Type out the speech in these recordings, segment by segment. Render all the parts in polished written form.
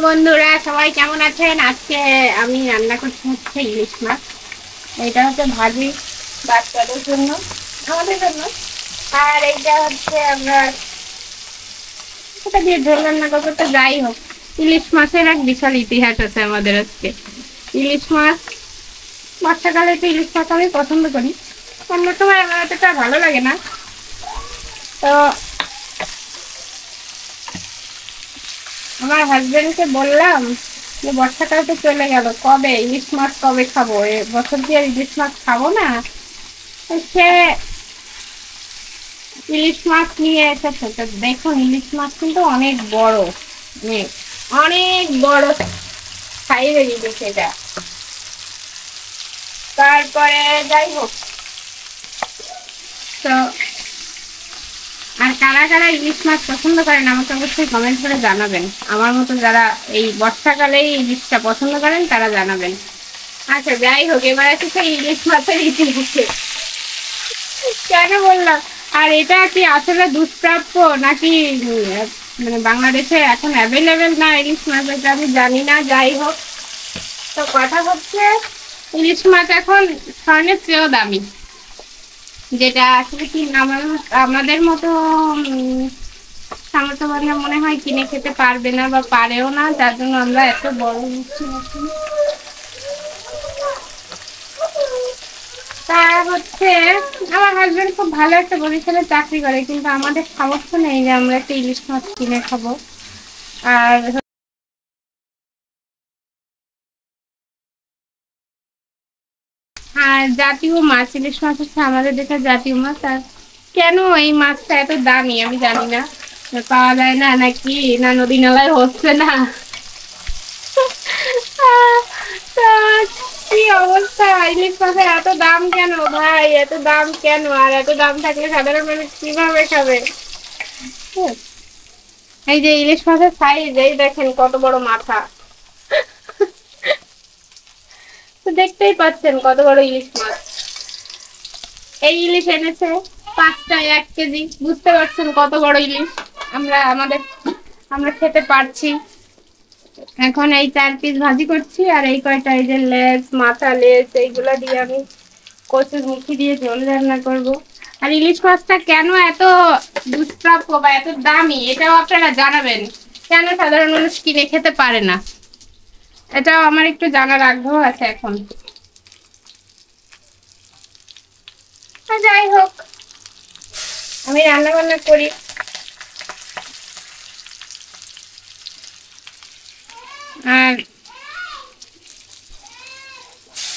বন্ধুরা, সবাই কেমন আছেন? আজকে আমি রান্না করছি হচ্ছে ইলিশ মাছ। এটা হচ্ছে ভাজি বাচ্চাদের জন্য, আমাদের জন্য। আর এইটা হচ্ছে আমরা এটা দিয়ে ঝোল রান্না করবো। তো যাই হোক, ইলিশ মাছের এক বিশাল ইতিহাস আছে আমাদের আজকে। ইলিশ মাছ বর্ষাকালে তো ইলিশ মাছ আমি পছন্দ করি, অন্য সময় আমার এতটা ভালো লাগে না। তো আমার হাজবেন্ডকে বললাম যে বর্ষাকাল তো চলে গেল, কবে ইলিশ মাছ কবে খাবো, এ বছর কি আর ইলিশ মাছ খাবো না? তো সে ইলিশ মাছ নিয়ে এসেছে। তো দেখুন, ইলিশ মাছ কিন্তু অনেক বড়, অনেক অনেক বড় সাইজের ইলিশ এটা। তারপরে যাই হোক, তো আর কারা কারা ইলিশ মাছ পছন্দ করেন আমাকে অবশ্যই কমেন্ট করে জানাবেন। আমার মতো যারা এই বর্ষাকালেই ইলিশটা পছন্দ করেন তারা জানাবেন। আচ্ছা, যাই হোক, এবার আছে সেই ইলিশ মাছের ইতিহাসে। কেন বললাম, আর এটা কি আসলে দুষ্প্রাপ্য নাকি মানে বাংলাদেশে এখন অ্যাভেলেবেল না ইলিশ মাছ, এটা আমি জানি না। যাই হোক, তো কথা হচ্ছে ইলিশ মাছ এখন স্বর্ণের চেয়েও দামি, যেটা আসলে কি আমাদের মতো সামর্থ্যবানরা মনে হয় কিনে খেতে পারবে না বা পারেও না, যার জন্য আমরা এত বড় নিচ্ছি। তা হচ্ছে আমার হাজবেন্ড খুব ভালো একটা প্রতিষ্ঠানে চাকরি করে, কিন্তু আমাদের সামর্থ্য নেই যে আমরা একটা ইলিশ মাছ কিনে খাবো। আর আর জাতীয় মাছ ইলিশ মাছ হচ্ছে আমাদের দেশের জাতীয় মাছ। আর কেন এই মাছটা এত দামি আমি জানি না, পাওয়া যায় না নাকি না নদী নালায় হচ্ছে না। তা কি অবস্থা, ইলিশ মাছের এত দাম কেন ভাই, এত দাম কেন? আর এত দাম থাকলে সাধারণ মানুষ কিভাবে খাবে? এই যে ইলিশ মাছের সাইজ, এই দেখেন কত বড় মাথা। তো দেখতেই পাচ্ছেন কত বড় ইলিশ মাছ। এই ইলিশ এনেছে 5টায় 1 কেজি, বুঝতে পারছেন কত বড় ইলিশ আমরা খেতে পারছি। এখন এই 4 পিস ভাজি করছি, আর এই কয়টা এই যে লেজ, মাথা, লেজ এইগুলা দিয়ে আমি কচুর মুখি দিয়ে ঝোল রান্না করব। আর ইলিশ মাছটা কেন এত দুষ্প্রাপ্য বা এত দামি এটাও আপনারা জানাবেন, কেন সাধারণ মানুষ কিনে খেতে পারে না, এটাও আমার একটু জানার আগ্রহ আছে এখন। যাই হোক, আমি রান্না বান্না করি। আর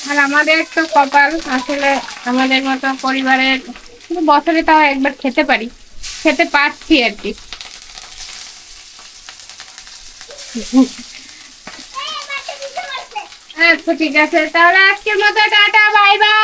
আর আমাদের তো কপাল আসলে, আমাদের মতো পরিবারের বছরে তাও একবার খেতে পারছি আর কি। আচ্ছা, ঠিক আছে, তাহলে আজকের মতো টাটা, বাই বাই।